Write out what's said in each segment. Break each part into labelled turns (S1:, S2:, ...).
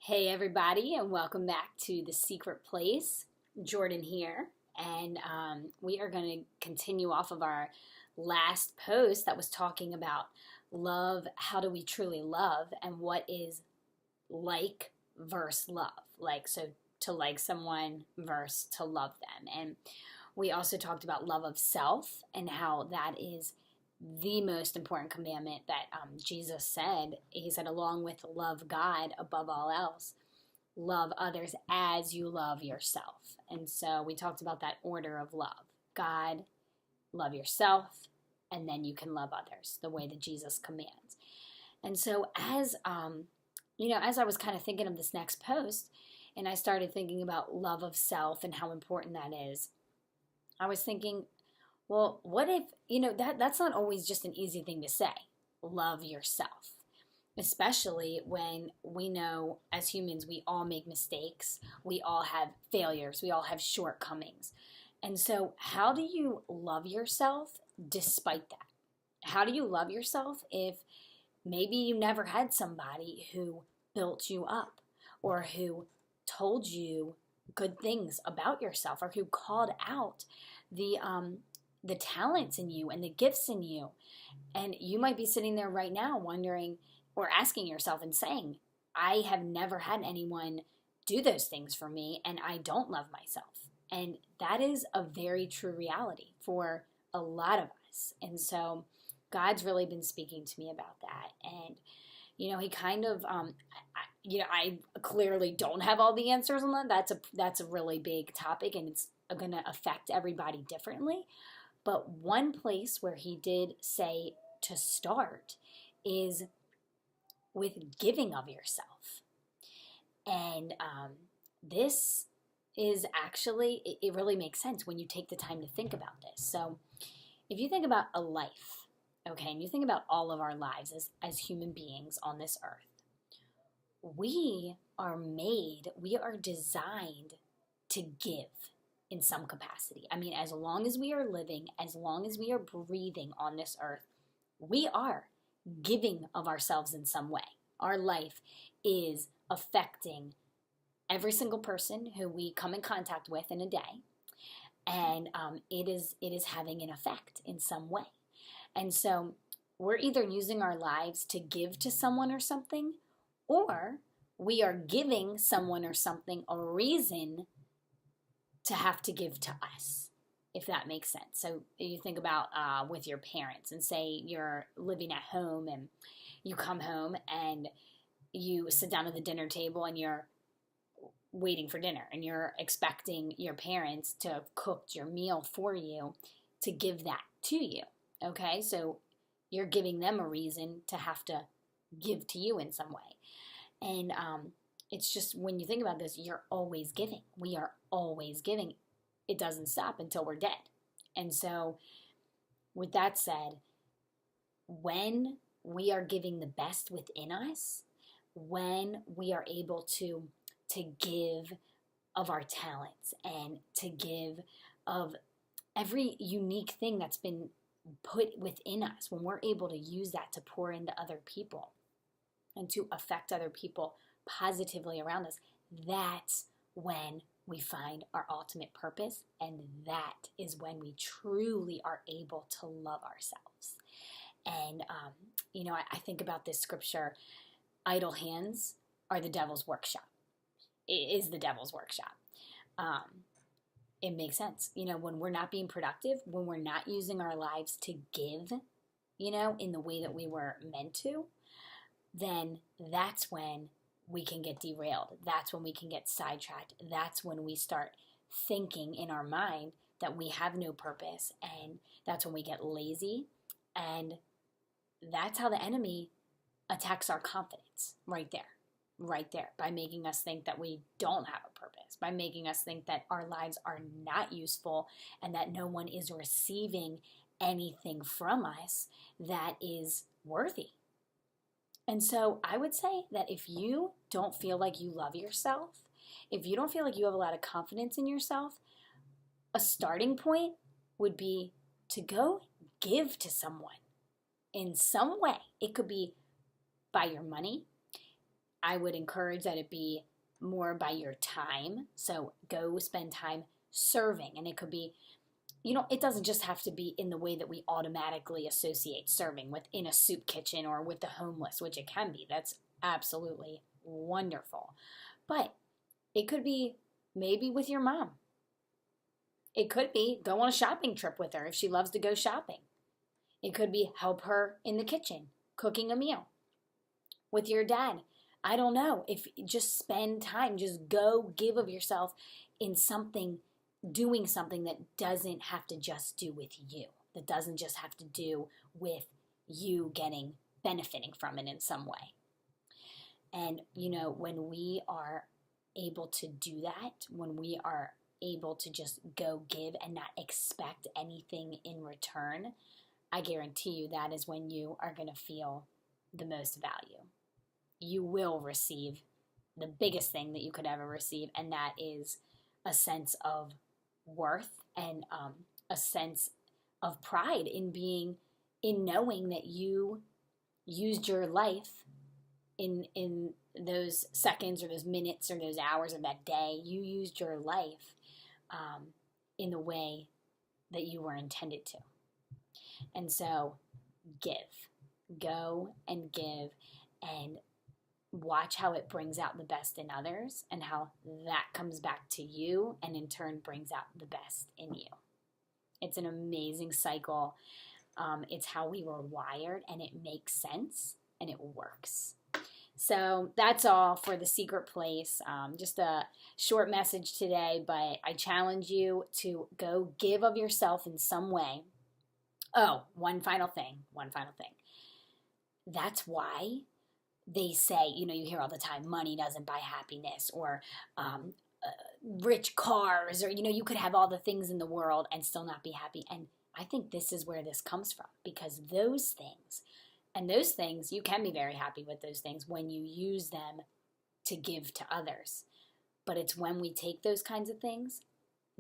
S1: Hey everybody, and welcome back to The Secret Place. Jordan here, and we are going to continue off of our last post that was talking about love. How do we truly love, and what is like versus love? So to like someone versus to love them. And we also talked about love of self and how that is the most important commandment that Jesus said. He said, along with love God above all else, love others as you love yourself. And so we talked about that order of love: God, love yourself, and then you can love others the way that Jesus commands. And so as I was kind of thinking of this next post, and I started thinking about love of self and how important that is, I was thinking, well, what if, that's not always just an easy thing to say, love yourself, especially when we know as humans we all make mistakes, we all have failures, we all have shortcomings. And so how do you love yourself despite that? How do you love yourself if maybe you never had somebody who built you up, or who told you good things about yourself, or who called out the talents in you and the gifts in you? And you might be sitting there right now wondering, or asking yourself and saying, I have never had anyone do those things for me, and I don't love myself. And that is a very true reality for a lot of us. And so God's really been speaking to me about that. And he kind of, I clearly don't have all the answers on that. That's a really big topic, and it's going to affect everybody differently. But one place where he did say to start is with giving of yourself. And this is actually, it really makes sense when you take the time to think about this. So if you think about a life, okay, and you think about all of our lives as human beings on this earth, we are designed to give in some capacity. I mean, as long as we are living, as long as we are breathing on this earth, we are giving of ourselves in some way. Our life is affecting every single person who we come in contact with in a day, and it is having an effect in some way. And so we're either using our lives to give to someone or something, or we are giving someone or something a reason to have to give to us, if that makes sense. So you think about with your parents, and say you're living at home and you come home and you sit down at the dinner table and you're waiting for dinner and you're expecting your parents to have cooked your meal for you to give that to you. Okay, so you're giving them a reason to have to give to you in some way. And it's just, when you think about this, you're always giving. We are always giving. It doesn't stop until we're dead. And so with that said, when we are giving the best within us, when we are able to give of our talents and to give of every unique thing that's been put within us, when we're able to use that to pour into other people and to affect other people positively around us, that's when we find our ultimate purpose, and that is when we truly are able to love ourselves. And I think about this scripture: idle hands are the devil's workshop. It is the devil's workshop. It makes sense. When we're not being productive, when we're not using our lives to give, in the way that we were meant to, then that's when we can get derailed. That's when we can get sidetracked. That's when we start thinking in our mind that we have no purpose, and that's when we get lazy. And that's how the enemy attacks our confidence, right there, by making us think that we don't have a purpose, by making us think that our lives are not useful, and that no one is receiving anything from us that is worthy. And so I would say that if you don't feel like you love yourself, if you don't feel like you have a lot of confidence in yourself, a starting point would be to go give to someone in some way. It could be by your money. I would encourage that it be more by your time. So go spend time serving. And it could be, it doesn't just have to be in the way that we automatically associate serving within a soup kitchen or with the homeless, which it can be. That's absolutely wonderful. But it could be maybe with your mom. It could be go on a shopping trip with her if she loves to go shopping. It could be help her in the kitchen, cooking a meal. With your dad, I don't know. If just spend time, just go give of yourself in something, doing something that doesn't have to just do with you, that doesn't just have to do with you benefiting from it in some way. And, when we are able to do that, when we are able to just go give and not expect anything in return, I guarantee you that is when you are going to feel the most value. You will receive the biggest thing that you could ever receive, and that is a sense of worth and a sense of pride in knowing that you used your life in those seconds or those minutes or those hours of that day. You used your life in the way that you were intended to. And so go and give, and watch how it brings out the best in others and how that comes back to you and in turn brings out the best in you. It's an amazing cycle. It's how we were wired, and it makes sense and it works. So that's all for The Secret Place. Just a short message today, but I challenge you to go give of yourself in some way. Oh, one final thing. That's why they say, you hear all the time, money doesn't buy happiness, or rich cars, or, you could have all the things in the world and still not be happy. And I think this is where this comes from, because those things, you can be very happy with those things when you use them to give to others. But it's when we take those kinds of things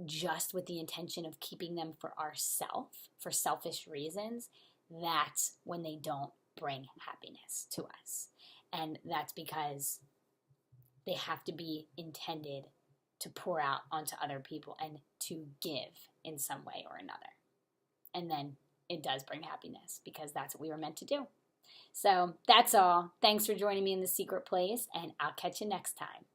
S1: just with the intention of keeping them for ourselves, for selfish reasons, that's when they don't bring happiness to us. And that's because they have to be intended to pour out onto other people and to give in some way or another. And then it does bring happiness, because that's what we were meant to do. So that's all. Thanks for joining me in The Secret Place, and I'll catch you next time.